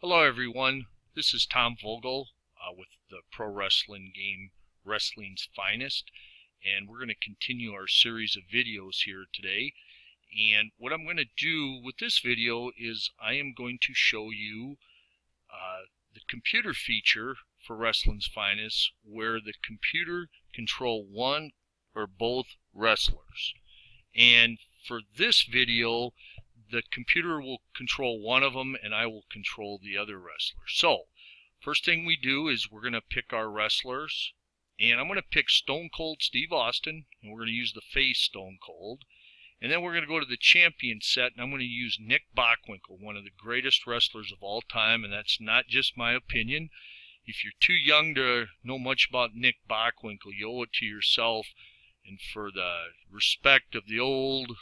Hello everyone, this is Tom Vogel with the pro wrestling game Wrestling's Finest, and we're going to continue our series of videos here today. And what I'm going to do with this video is I am going to show you the computer feature for Wrestling's Finest where the computer control one or both wrestlers. And for this video, the computer will control one of them and I will control the other wrestler. So first thing we do is we're going to pick our wrestlers, and I'm going to pick Stone Cold Steve Austin, and we're going to use the face Stone Cold. And then we're going to go to the champion set, and I'm going to use Nick Bockwinkel, one of the greatest wrestlers of all time, and that's not just my opinion. If you're too young to know much about Nick Bockwinkel, you owe it to yourself and for the respect of the old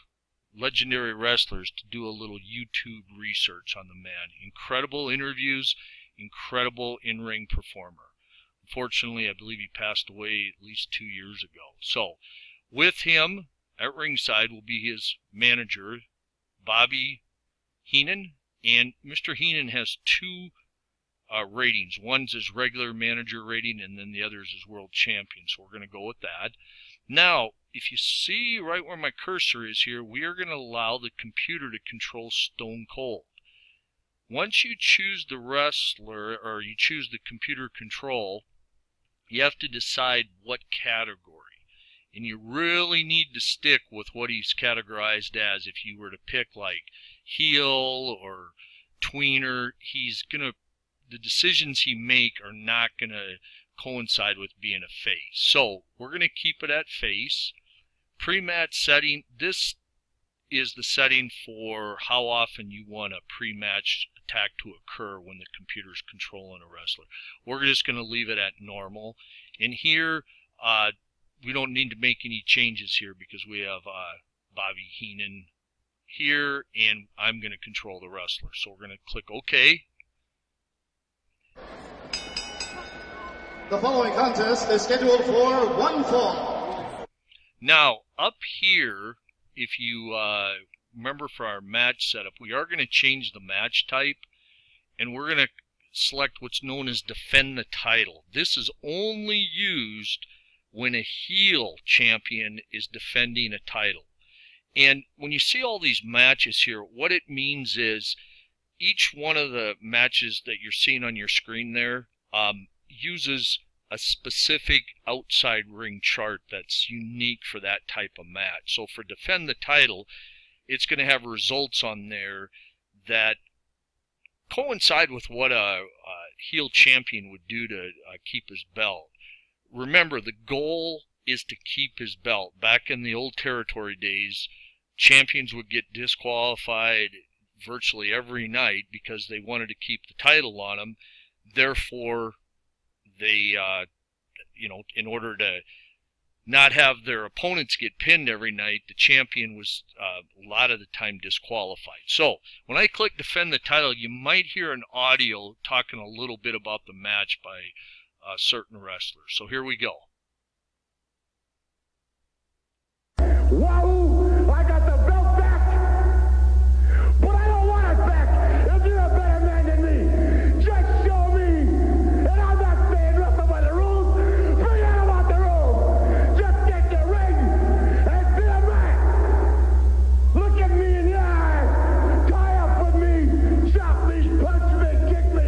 legendary wrestlers to do a little YouTube research on the man. Incredible interviews, incredible in-ring performer. Unfortunately, I believe he passed away at least 2 years ago. So with him at ringside will be his manager, Bobby Heenan, and Mr. Heenan has two ratings. One's his regular manager rating, and then the other is his world champion. So we're going to go with that. Now, if you see right where my cursor is here, we are going to allow the computer to control Stone Cold. Once you choose the wrestler, or you choose the computer control, you have to decide what category. And you really need to stick with what he's categorized as. If you were to pick like heel or tweener, the decisions he make are not going to coincide with being a face. So we're going to keep it at face. Pre-match setting, this is the setting for how often you want a pre-match attack to occur when the computer's controlling a wrestler. We're just going to leave it at normal. And here, we don't need to make any changes here because we have Bobby Heenan here, and I'm going to control the wrestler. So we're going to click OK. The following contest is scheduled for one fall. Now, up here, if you remember for our match setup, we are going to change the match type, and we're going to select what's known as defend the title. This is only used when a heel champion is defending a title. And when you see all these matches here, what it means is each one of the matches that you're seeing on your screen there uses a specific outside ring chart that's unique for that type of match. So for defend the title, it's going to have results on there that coincide with what a heel champion would do to keep his belt. Remember, the goal is to keep his belt. Back in the old territory days, champions would get disqualified virtually every night because they wanted to keep the title on them. Therefore, they, in order to not have their opponents get pinned every night, the champion was a lot of the time disqualified. So when I click defend the title, you might hear an audio talking a little bit about the match by certain wrestlers. So here we go. Wahoo! I got the belt back! But I don't want it back! If you're a better man than me, just show me! And I'm not saying wrestle by the rules! Forget about the rules! Just get the ring and be a man! Look at me in the eye! Tie up with me! Chop me! Punch me! Kick me!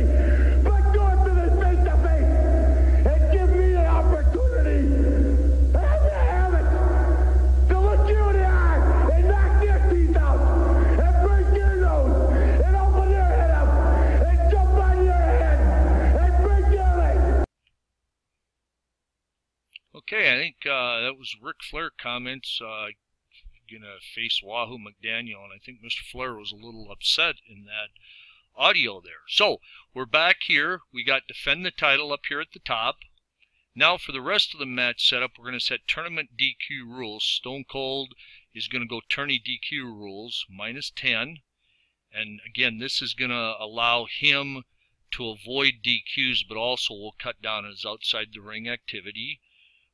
But go into this face to face! And give me an opportunity! And have it! To look you in the eye and knock their teeth out and break your nose and open your head up and jump on your head and break your leg. Okay, I think that was Ric Flair comments gonna face Wahoo McDaniel, and I think Mr. Flair was a little upset in that audio there. So we're back here. We got defend the title up here at the top. Now for the rest of the match setup, we're going to set tournament DQ rules. Stone Cold is going to go tourney DQ rules, -10. And again, this is going to allow him to avoid DQs, but also will cut down his outside the ring activity.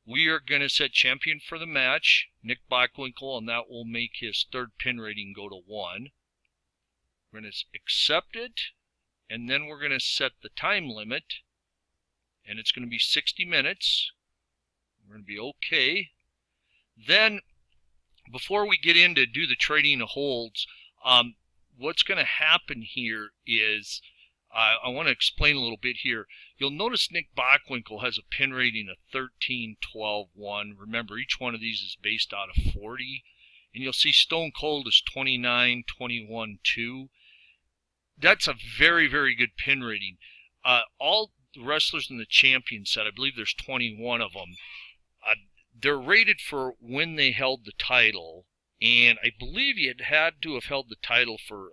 We are going to set champion for the match, Nick Bockwinkel, and that will make his third pin rating go to 1. We're going to accept it, and then we're going to set the time limit, and it's going to be 60 minutes. We're going to be okay. Then, before we get in to do the trading of holds, what's going to happen here is, I want to explain a little bit here. You'll notice Nick Bockwinkel has a pin rating of 13, 12, 1. Remember, each one of these is based out of 40. And you'll see Stone Cold is 29, 21, 2. That's a very, very good pin rating. All the wrestlers in the champion set, I believe there's 21 of them, they're rated for when they held the title. And I believe you had to have held the title for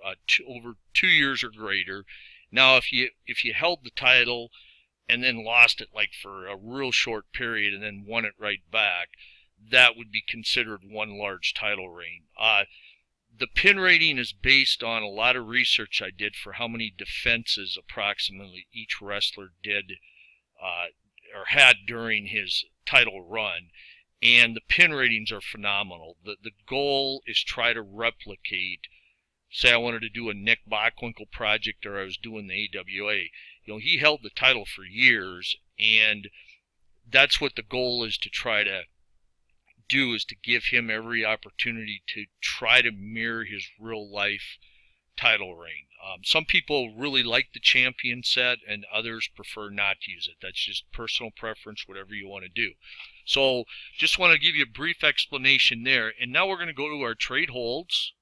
over 2 years or greater. Now, if you held the title and then lost it like for a real short period and then won it right back, that would be considered one large title reign. The pin rating is based on a lot of research I did for how many defenses approximately each wrestler did or had during his title run. And the pin ratings are phenomenal. The goal is try to replicate, say I wanted to do a Nick Bockwinkel project or I was doing the AWA. You know, he held the title for years, and that's what the goal is to try to do, is to give him every opportunity to try to mirror his real life title reign. Some people really like the champion set and others prefer not to use it. That's just personal preference, whatever you want to do. So just want to give you a brief explanation there. And now we're going to go to our trade holds.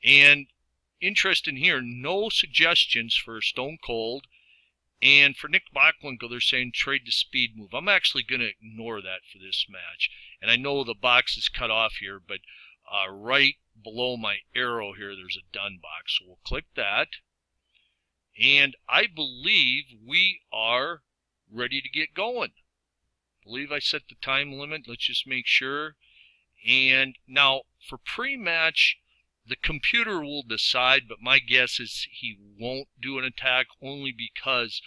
And interesting here, no suggestions for Stone Cold. And for Nick Bockwinkel, they're saying trade the speed move. I'm actually going to ignore that for this match. And I know the box is cut off here, but right below my arrow here, there's a done box. So we'll click that. And I believe we are ready to get going. I believe I set the time limit. Let's just make sure. And now for pre-match, the computer will decide, but my guess is he won't do an attack only because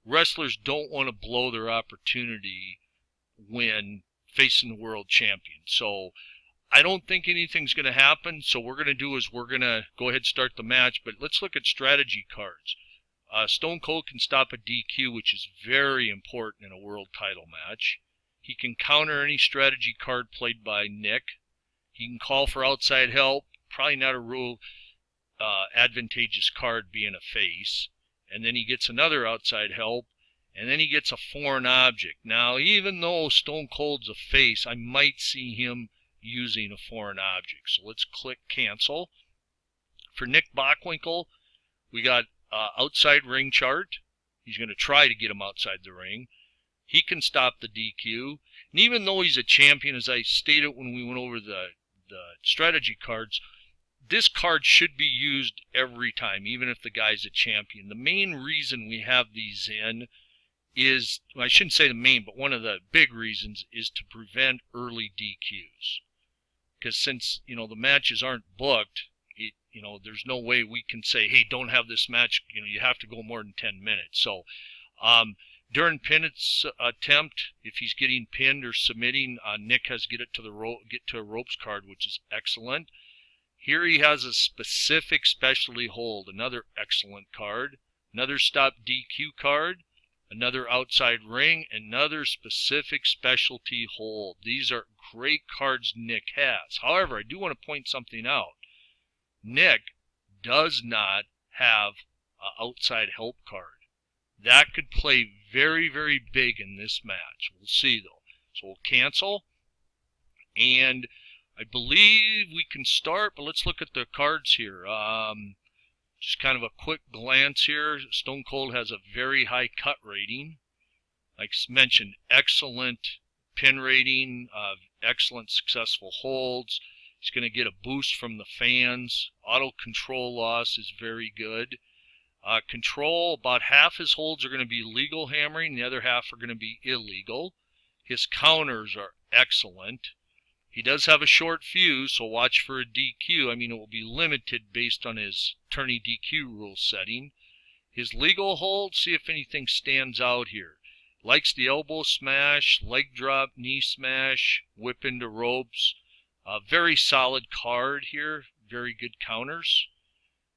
wrestlers don't want to blow their opportunity when facing the world champion. So I don't think anything's going to happen. So what we're going to do is we're going to go ahead and start the match, but let's look at strategy cards. Stone Cold can stop a DQ, which is very important in a world title match. He can counter any strategy card played by Nick. He can call for outside help. Probably not a real advantageous card being a face. And then he gets another outside help. And then he gets a foreign object. Now, even though Stone Cold's a face, I might see him using a foreign object. So let's click cancel. For Nick Bockwinkel, we got outside ring chart. He's going to try to get him outside the ring. He can stop the DQ. And even though he's a champion, as I stated when we went over the strategy cards, this card should be used every time, even if the guy's a champion. The main reason we have these in is, well, I shouldn't say the main, but one of the big reasons is to prevent early DQs. Because since, you know, the matches aren't booked, you know, there's no way we can say, hey, don't have this match, you know, you have to go more than 10 minutes. So during pin attempt, if he's getting pinned or submitting, Nick has get to a ropes card, which is excellent. Here he has a specific specialty hold, another excellent card, another stop DQ card, another outside ring, another specific specialty hold. These are great cards Nick has. However, I do want to point something out. Nick does not have an outside help card. That could play very, very big in this match. We'll see, though. So we'll cancel. And I believe we can start, but let's look at the cards here. Just kind of a quick glance here. Stone Cold has a very high cut rating. Like mentioned, excellent pin rating, excellent successful holds. He's going to get a boost from the fans. Auto control loss is very good. Control, about half his holds are going to be legal hammering, the other half are going to be illegal. His counters are excellent. He does have a short fuse, so watch for a DQ. I mean, it will be limited based on his tourney DQ rule setting. His legal hold, see if anything stands out here. Likes the elbow smash, leg drop, knee smash, whip into ropes. Very solid card here, very good counters.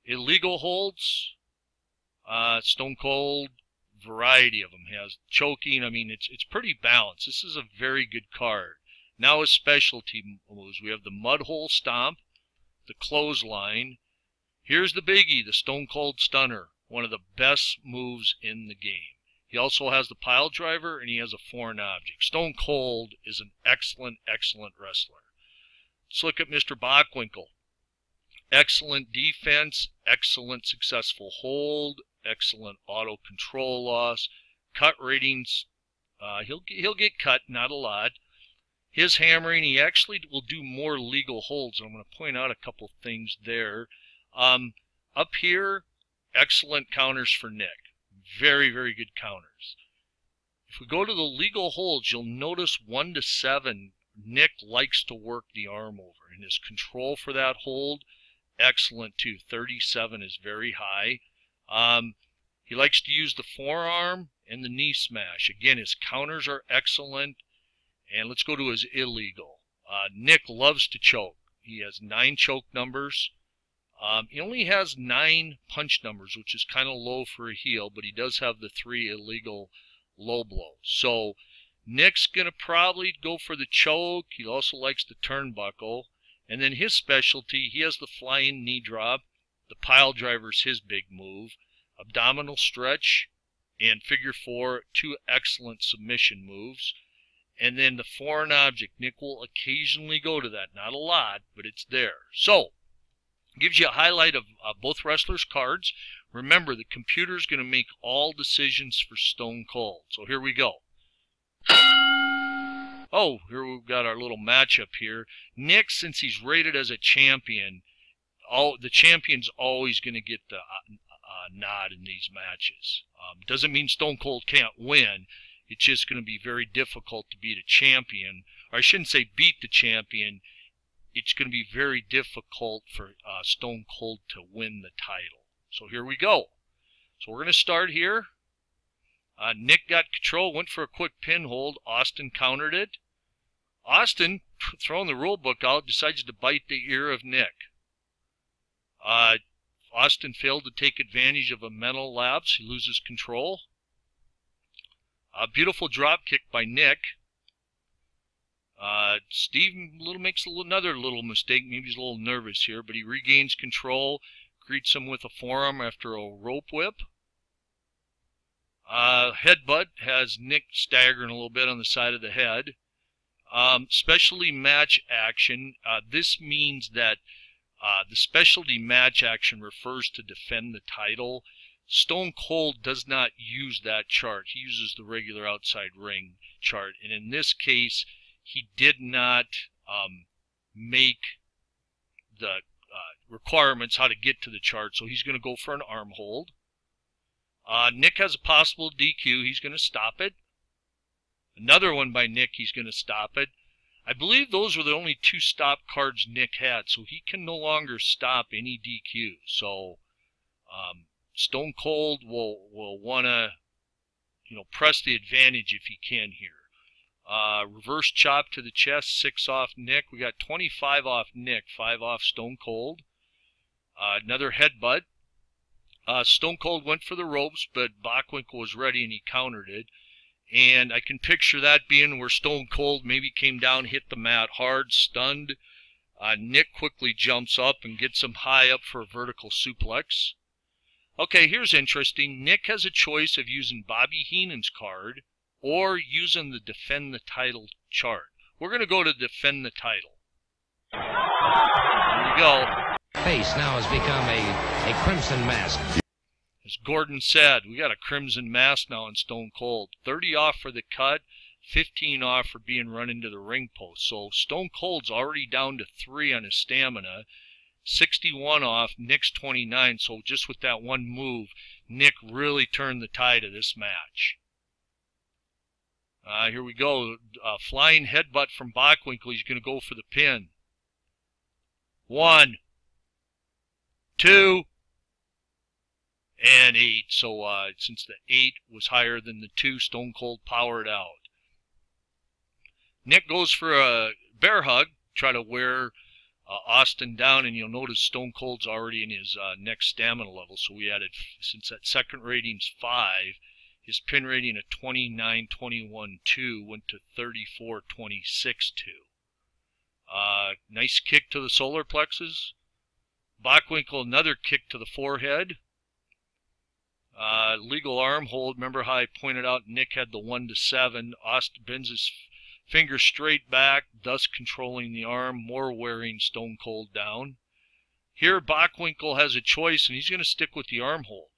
Illegal holds, Stone Cold, variety of them. Has choking. I mean, it's pretty balanced. This is a very good card. Now his specialty moves. We have the mud hole stomp, the clothesline. Here's the biggie, the Stone Cold Stunner. One of the best moves in the game. He also has the pile driver, and he has a foreign object. Stone Cold is an excellent, excellent wrestler. Let's look at Mr. Bockwinkel. Excellent defense, excellent successful hold, excellent auto control loss, cut ratings. He'll get cut, not a lot. His hammering, he actually will do more legal holds. I'm going to point out a couple things there. Up here, excellent counters for Nick. Very, very good counters. If we go to the legal holds, you'll notice 1 to 7, Nick likes to work the arm over. And his control for that hold, excellent too. 37 is very high. He likes to use the forearm and the knee smash. Again, his counters are excellent. And let's go to his illegal. Nick loves to choke. He has 9 choke numbers. He only has 9 punch numbers, which is kind of low for a heel, but he does have the 3 illegal low blows. So Nick's going to probably go for the choke. He also likes the turnbuckle. And then his specialty, he has the flying knee drop. The pile driver's his big move. Abdominal stretch and figure 4, 2 excellent submission moves. And then the foreign object, Nick will occasionally go to that. Not a lot, but it's there. So, gives you a highlight of both wrestlers' cards. Remember, the computer's going to make all decisions for Stone Cold. So here we go. Oh, here we've got our little matchup here. Nick, since he's rated as a champion, the champion's always going to get the nod in these matches. Doesn't mean Stone Cold can't win. It's just going to be very difficult to beat a champion. Or I shouldn't say beat the champion. It's going to be very difficult for Stone Cold to win the title. So here we go. So we're going to start here. Nick got control, went for a quick pin hold. Austin countered it. Austin, throwing the rule book out, decides to bite the ear of Nick. Austin failed to take advantage of a mental lapse. He loses control. A beautiful drop kick by Nick. Steve makes another little mistake. Maybe he's a little nervous here, but he regains control. Greets him with a forearm after a rope whip. Headbutt has Nick staggering a little bit on the side of the head. Specialty match action. This means that the specialty match action refers to defend the title. Stone Cold does not use that chart. He uses the regular outside ring chart. And in this case, he did not make the requirements how to get to the chart. So he's going to go for an arm hold. Nick has a possible DQ. He's going to stop it. Another one by Nick. He's going to stop it. I believe those were the only 2 stop cards Nick had. So he can no longer stop any DQ. So Stone Cold will want to, press the advantage if he can here. Reverse chop to the chest, 6 off Nick. We got 25 off Nick, 5 off Stone Cold. Another headbutt. Stone Cold went for the ropes, but Bockwinkel was ready and he countered it. And I can picture that being where Stone Cold maybe came down, hit the mat hard, stunned. Nick quickly jumps up and gets him high up for a vertical suplex. Okay, here's interesting. Nick has a choice of using Bobby Heenan's card or using the Defend the Title chart. We're going to go to Defend the Title. Here we go. Face now has become a crimson mask. As Gordon said, we got a crimson mask now in Stone Cold. 30 off for the cut, 15 off for being run into the ring post. So Stone Cold's already down to 3 on his stamina. 61 off, Nick's 29, so just with that one move, Nick really turned the tide of this match. Here we go, flying headbutt from Bockwinkel. He's going to go for the pin. 1, 2, and 8. So since the 8 was higher than the 2, Stone Cold powered out. Nick goes for a bear hug, try to wear Austin down, and you'll notice Stone Cold's already in his next stamina level. So we added, since that second rating's 5, his pin rating of 29.21.2 went to 34.26.2. Nice kick to the solar plexus. Bockwinkel, another kick to the forehead. Legal arm hold. Remember how I pointed out Nick had the 1 to 7. Austin bends his finger straight back, thus controlling the arm, more wearing Stone Cold down. Here Bockwinkel has a choice, and he's going to stick with the arm hold.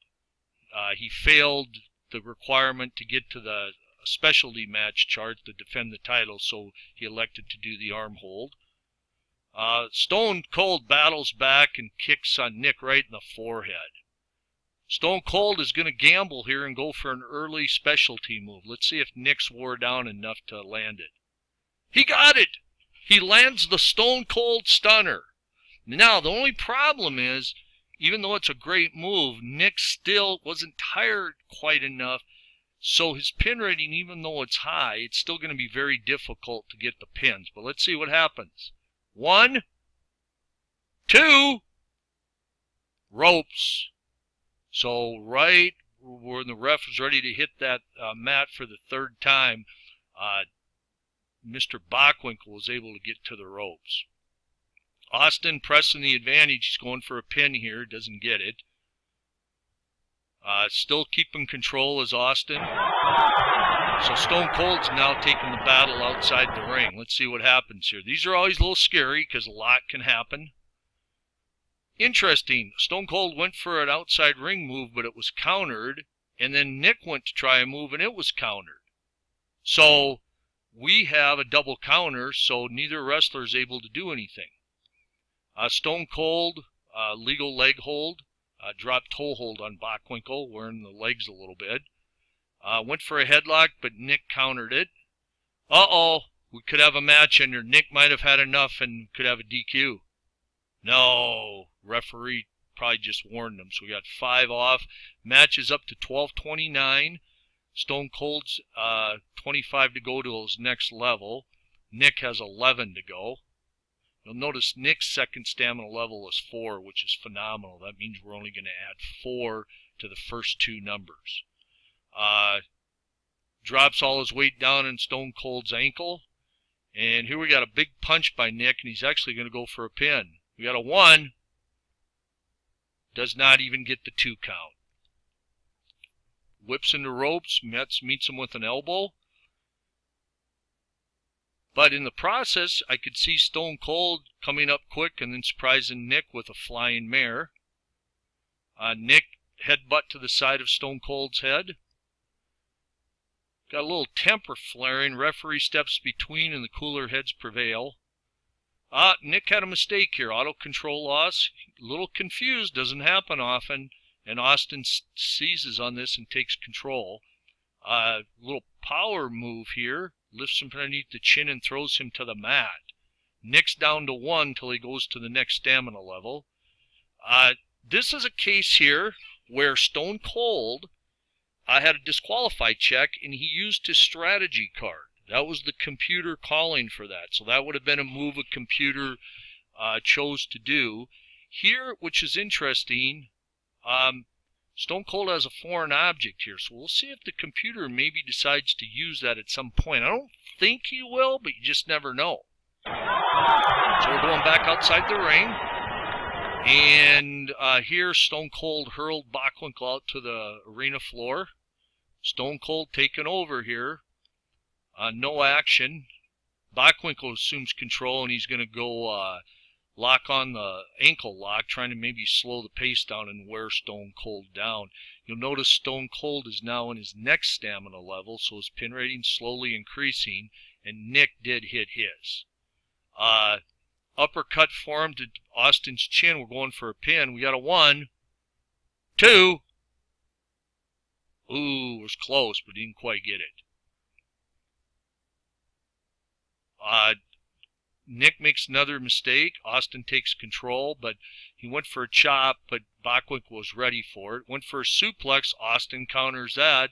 He failed the requirement to get to the specialty match chart to defend the title, so he elected to do the arm hold. Stone Cold battles back and kicks on Nick right in the forehead. Stone Cold is going to gamble here and go for an early specialty move. Let's see if Nick's wore down enough to land it. He got it! He lands the Stone Cold Stunner. Now, the only problem is, even though it's a great move, Nick still wasn't tired quite enough. So his pin rating, even though it's high, it's still going to be very difficult to get the pins. But let's see what happens. 1, 2, ropes. So right when the ref was ready to hit that mat for the third time, Mr. Bockwinkel was able to get to the ropes. Austin pressing the advantage. He's going for a pin here. Doesn't get it. Still keeping control as Austin. So Stone Cold's now taking the battle outside the ring. Let's see what happens here. These are always a little scary because a lot can happen. Interesting. Stone Cold went for an outside ring move, but it was countered. And then Nick went to try a move, and it was countered. So we have a double counter, so neither wrestler is able to do anything. Stone Cold, legal leg hold, dropped toe hold on Bockwinkel, wearing the legs a little bit. Went for a headlock, but Nick countered it. Uh-oh, we could have a match, and Nick might have had enough and could have a DQ. No, referee probably just warned him, so we got 5 off. Match is up to 12:29. Stone Cold's 25 to go to his next level. Nick has 11 to go. You'll notice Nick's second stamina level is 4, which is phenomenal. That means we're only going to add 4 to the first 2 numbers. Drops all his weight down in Stone Cold's ankle. And here we got a big punch by Nick, and he's actually going to go for a pin. We got a 1. Does not even get the 2 count. Whips into ropes, meets him with an elbow. But in the process, I could see Stone Cold coming up quick and then surprising Nick with a flying mare. Nick headbutt to the side of Stone Cold's head. Got a little temper flaring. Referee steps between and the cooler heads prevail. Nick had a mistake here. Auto control loss. A little confused. Doesn't happen often. And Austin seizes on this and takes control. Little power move here. Lifts him underneath the chin and throws him to the mat. Nick's down to 1 till he goes to the next stamina level. This is a case here where Stone Cold had a disqualified check, and he used his strategy card. That was the computer calling for that. So that would have been a move a computer chose to do. Here, which is interesting, Stone Cold has a foreign object here. So we'll see if the computer maybe decides to use that at some point. I don't think he will, but you just never know. So we're going back outside the ring. And here Stone Cold hurled Bockwinkel out to the arena floor. Stone Cold taking over here. No action. Bockwinkel assumes control, and he's going to go lock on the ankle lock, trying to maybe slow the pace down and wear Stone Cold down. You'll notice Stone Cold is now in his next stamina level, so his pin rating slowly increasing, and Nick did hit his. Uppercut form to Austin's chin. We're going for a pin. We got a 1, 2. Ooh, it was close, but didn't quite get it. Nick makes another mistake. Austin takes control, but he went for a chop, but Bockwinkel was ready for it. Went for a suplex. Austin counters that.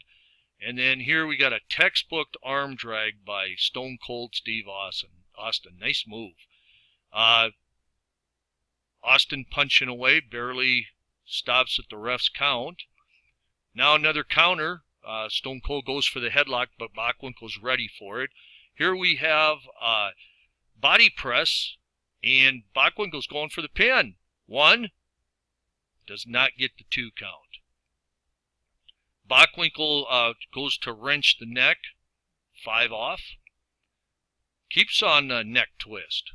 And then here we got a textbook arm drag by Stone Cold Steve Austin. Nice move. Austin punching away, barely stops at the ref's count. Now another counter. Stone Cold goes for the headlock, but Bockwinkel's ready for it. Here we have body press, and Bockwinkel's going for the pin. 1, does not get the 2 count. Bockwinkel goes to wrench the neck, 5 off. Keeps on neck twist.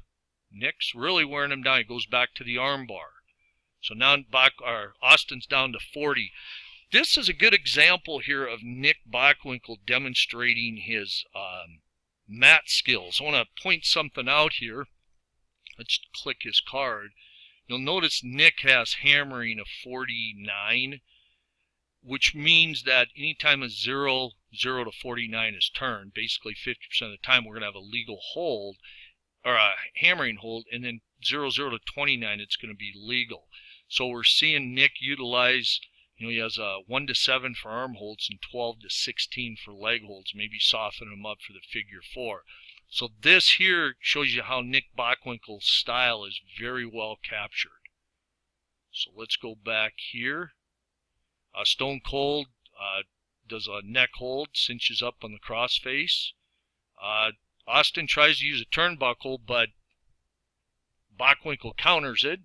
Nick's really wearing him down. He goes back to the arm bar. So now Austin's down to 40. This is a good example here of Nick Bockwinkel demonstrating his mat skills. I want to point something out here. Let's click his card. You'll notice Nick has hammering of 49, which means that anytime a 0 to 49 is turned, basically 50% of the time we're going to have a legal hold, or a hammering hold, and then 0 to 29 it's going to be legal. So we're seeing Nick utilize, he has 1 to 7 for arm holds and 12 to 16 for leg holds, maybe soften them up for the figure 4. So this here shows you how Nick Bockwinkel's style is very well captured. So let's go back here. Stone Cold does a neck hold, cinches up on the crossface. Austin tries to use a turnbuckle, but Bockwinkel counters it.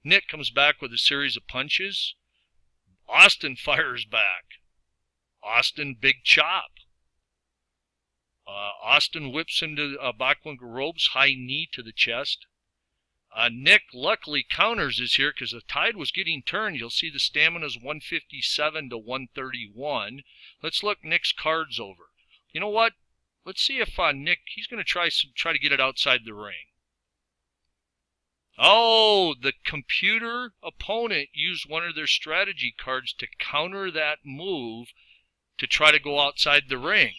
Nick comes back with a series of punches. Austin fires back. Austin big chop. Austin whips into Bockwinkel ropes, high knee to the chest. Nick luckily counters this here because the tide was getting turned. You'll see the stamina's 157 to 131. Let's look Nick's cards over. You know what? Let's see if Nick, he's going to try to get it outside the ring. Oh, the computer opponent used one of their strategy cards to counter that move to try to go outside the ring.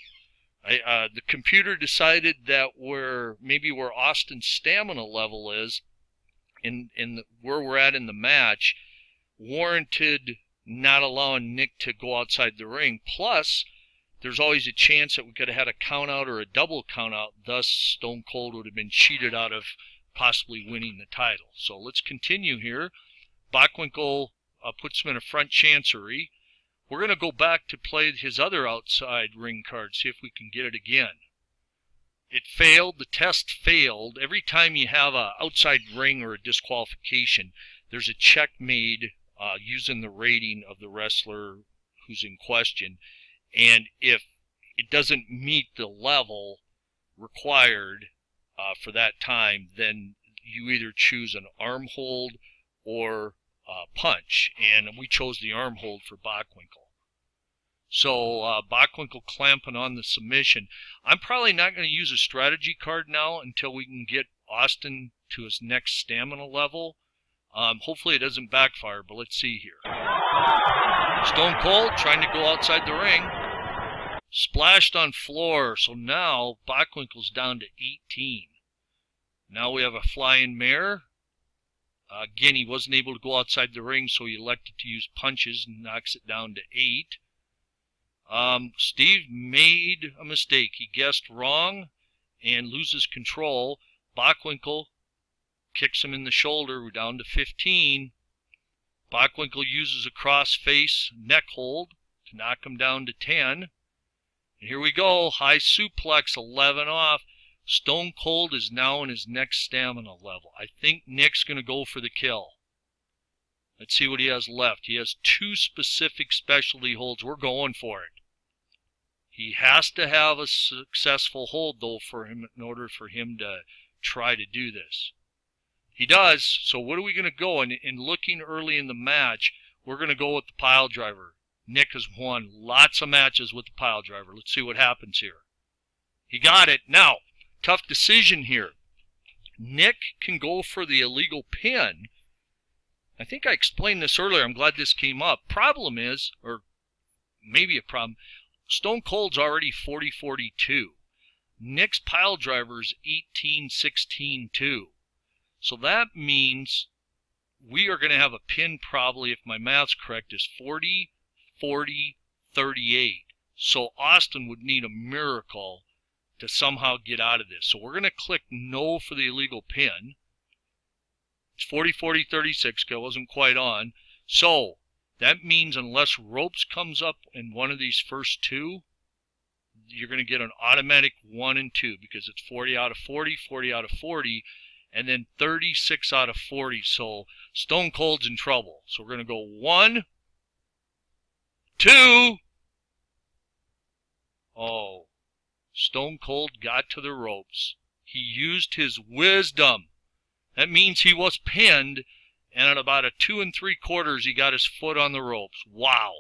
The computer decided that where Austin's stamina level is, where we're at in the match, warranted not allowing Nick to go outside the ring. Plus, there's always a chance that we could have had a count out or a double count out. Thus, Stone Cold would have been cheated out of possibly winning the title. So let's continue here. Bockwinkel puts him in a front chancery. We're going to go back to play his other outside ring card, see if we can get it again. It failed. The test failed. Every time you have an outside ring or a disqualification, there's a check made using the rating of the wrestler who's in question. And if it doesn't meet the level required for that time, then you either choose an arm hold or punch. And we chose the arm hold for Bockwinkel. So Bockwinkel clamping on the submission. I'm probably not going to use a strategy card now until we can get Austin to his next stamina level. Hopefully it doesn't backfire, but let's see here. Stone Cold trying to go outside the ring. Splashed on floor, so now Bockwinkel's down to 18. Now we have a flying mare. Again, he wasn't able to go outside the ring, so he elected to use punches and knocks it down to 8. Steve made a mistake. He guessed wrong and loses control. Bockwinkel kicks him in the shoulder. We're down to 15. Bockwinkel uses a cross-face neck hold to knock him down to 10. And here we go. High suplex, 11 off. Stone Cold is now in his next stamina level. I think Nick's going to go for the kill. Let's see what he has left. He has 2 specific specialty holds. We're going for it. He has to have a successful hold, though, for him in order for him to try to do this. He does. So what are we going to go? And looking early in the match, we're going to go with the pile driver. Nick has won lots of matches with the pile driver. Let's see what happens here. He got it. Now, tough decision here. Nick can go for the illegal pin. I think I explained this earlier. I'm glad this came up. Problem is, or maybe a problem, Stone Cold's already 40-42. Nick's pile driver is 18-16-2. So that means we are going to have a pin probably, if my math's correct, is 40-40-38. So Austin would need a miracle to somehow get out of this. So we're going to click no for the illegal pin. It's 40, 40, 36. I wasn't quite on. So that means unless ropes comes up in one of these first two, you're going to get an automatic 1 and 2 because it's 40 out of 40, 40 out of 40, and then 36 out of 40. So Stone Cold's in trouble. So we're going to go 1, 2. Oh, Stone Cold got to the ropes. He used his wisdom. That means he was pinned, and at about a 2 3/4, he got his foot on the ropes. Wow.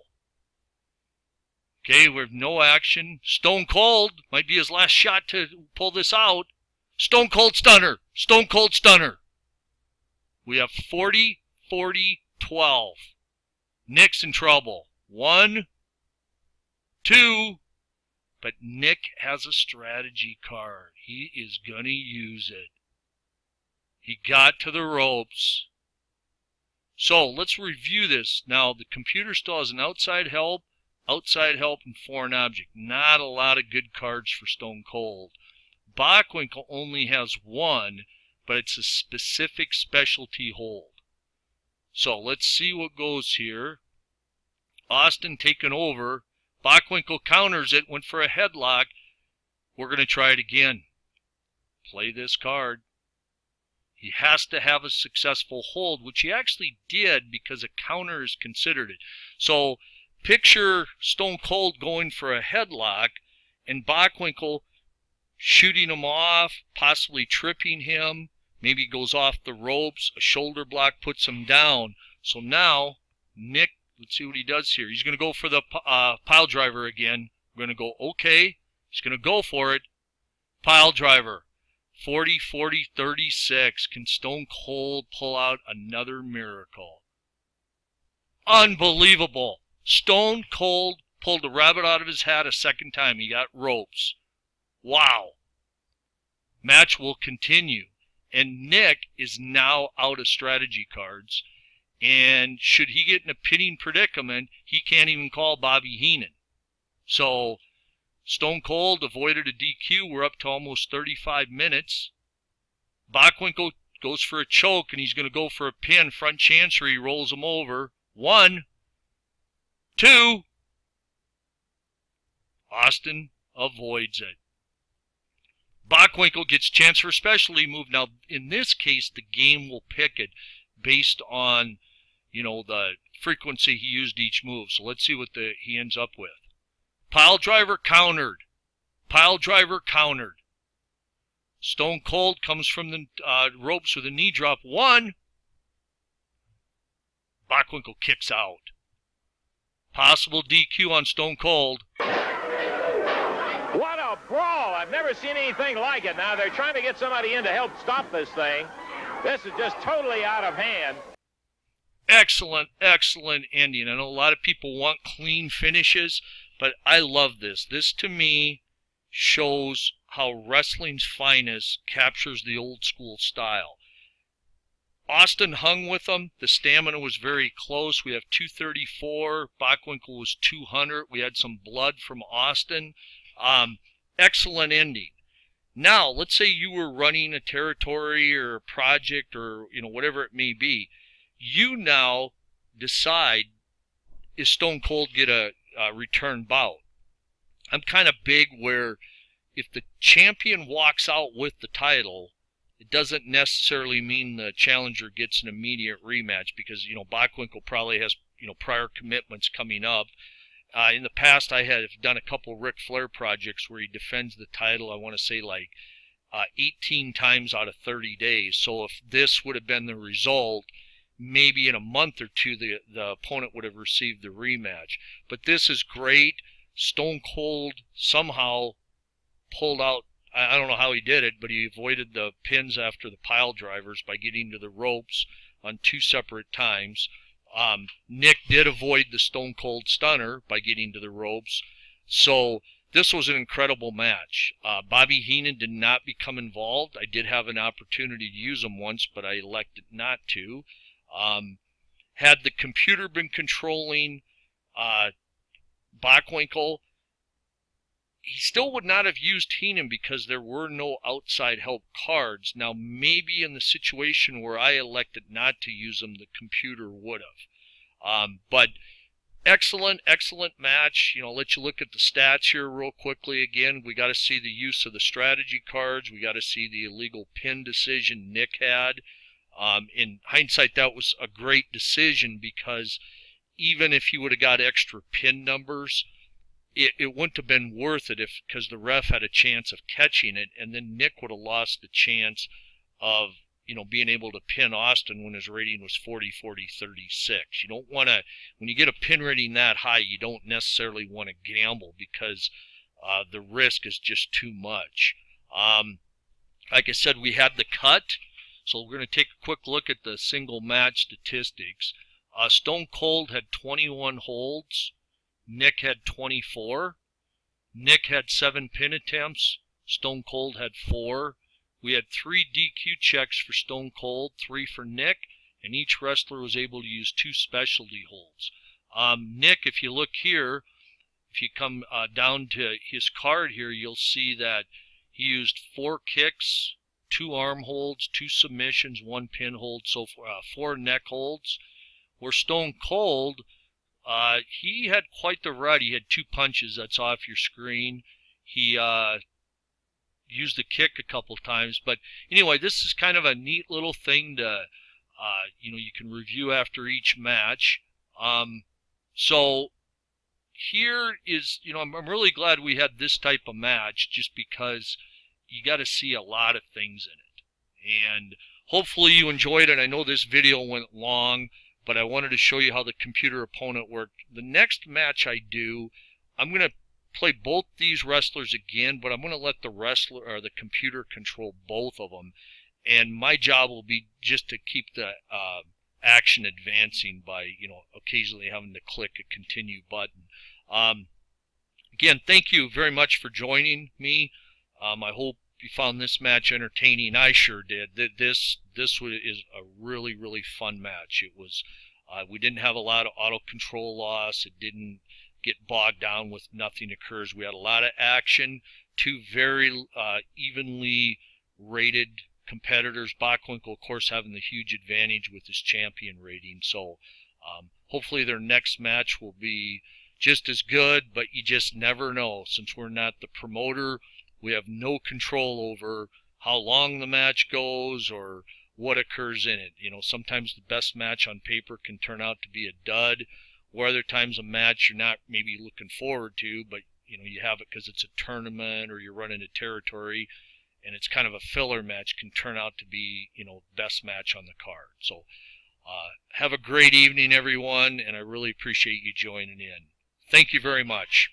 Okay, we have no action. Stone Cold might be his last shot to pull this out. Stone Cold Stunner. Stone Cold Stunner. We have 40, 40, 12. Nick's in trouble. 1, 2. But Nick has a strategy card. He is going to use it. He got to the ropes. So let's review this. Now, the computer still has an outside help, and foreign object. Not a lot of good cards for Stone Cold. Bockwinkel only has 1, but it's a specific specialty hold. So let's see what goes here. Austin taking over. Bockwinkel counters it, went for a headlock. We're going to try it again. Play this card. He has to have a successful hold, which he actually did because a counter is considered it. So picture Stone Cold going for a headlock and Bockwinkel shooting him off, possibly tripping him. Maybe he goes off the ropes. A shoulder block puts him down. So now Nick, let's see what he does here. He's going to go for the pile driver again. We're going to go, okay. He's going to go for it. Pile driver. 40, 40, 36. Can Stone Cold pull out another miracle? Unbelievable. Stone Cold pulled the rabbit out of his hat a second time. He got ropes. Wow. Match will continue. And Nick is now out of strategy cards. And should he get in a pinning predicament, he can't even call Bobby Heenan. So Stone Cold avoided a DQ. We're up to almost 35 minutes. Bockwinkel goes for a choke, and he's going to go for a pin. Front chancery, rolls him over. 1, 2. Austin avoids it. Bockwinkel gets chance for specialty move. Now, in this case, the game will pick it based on, you know, the frequency he used each move. So let's see what he ends up with. Pile driver countered. Pile driver countered. Stone Cold comes from the ropes with a knee drop. 1. Bockwinkel kicks out. Possible DQ on Stone Cold. What a brawl. I've never seen anything like it. Now they're trying to get somebody in to help stop this thing. This is just totally out of hand. Excellent, excellent ending. I know a lot of people want clean finishes, but I love this. This, to me, shows how wrestling's finest captures the old school style. Austin hung with him. The stamina was very close. We have 234. Bockwinkel was 200. We had some blood from Austin. Excellent ending. Now, let's say you were running a territory or a project or, you know, whatever it may be. You now decide, is Stone Cold get a return bout? I'm kind of big where if the champion walks out with the title, it doesn't necessarily mean the challenger gets an immediate rematch because, you know, Bockwinkel probably has, you know, prior commitments coming up. In the past, I have done a couple Ric Flair projects where he defends the title, I want to say like 18 times out of 30 days. So if this would have been the result, maybe in a month or two, the opponent would have received the rematch. But this is great. Stone Cold somehow pulled out, I don't know how he did it, but he avoided the pins after the pile drivers by getting to the ropes on 2 separate times. Nick did avoid the Stone Cold Stunner by getting to the ropes. So this was an incredible match. Bobby Heenan did not become involved. I did have an opportunity to use him once, but I elected not to. Had the computer been controlling Bockwinkel, he still would not have used Heenan because there were no outside help cards. Now, maybe in the situation where I elected not to use them, the computer would have. But excellent match. You know, I'll let you look at the stats here real quickly. Again, we got to see the use of the strategy cards. We got to see the illegal pin decision Nick had. In hindsight, that was a great decision because even if he would have got extra pin numbers, it wouldn't have been worth it because the ref had a chance of catching it, and then Nick would have lost the chance of, you know, being able to pin Austin when his rating was 40-40-36. You don't want to, when you get a pin rating that high, you don't necessarily want to gamble because the risk is just too much. Like I said, we had the cut, so we're going to take a quick look at the single match statistics. Stone Cold had 21 holds. Nick had 24. Nick had 7 pin attempts. Stone Cold had 4. We had 3 DQ checks for Stone Cold, 3 for Nick, and each wrestler was able to use 2 specialty holds. Nick, if you look here, if you come down to his card here, you'll see that he used 4 kicks, 2 arm holds, 2 submissions, 1 pin hold, so 4 neck holds. Where Stone Cold, he had quite the ride. He had 2 punches. That's off your screen. He used the kick a couple times. But anyway, this is kind of a neat little thing to, you know, you can review after each match. So here is, you know, I'm really glad we had this type of match just because you got to see a lot of things in it. And hopefully you enjoyed it. I know this video went long, but I wanted to show you how the computer opponent worked. The next match I do, I'm going to play both these wrestlers again, but I'm going to let the wrestler or the computer control both of them. And my job will be just to keep the action advancing by, you know, occasionally having to click a continue button. Again, thank you very much for joining me. I hope you found this match entertaining. I sure did. This is a really fun match. It was we didn't have a lot of auto control loss. It didn't get bogged down with nothing occurs. We had a lot of action. 2 very evenly rated competitors. Bockwinkel, of course, having the huge advantage with his champion rating. So hopefully their next match will be just as good, but you just never know. Since we're not the promoter, we have no control over how long the match goes or what occurs in it. You know, sometimes the best match on paper can turn out to be a dud, or other times a match you're not maybe looking forward to, but you know, you have it because it's a tournament or you're running a territory, and it's kind of a filler match, can turn out to be, you know, best match on the card. So have a great evening, everyone, and I really appreciate you joining in. Thank you very much.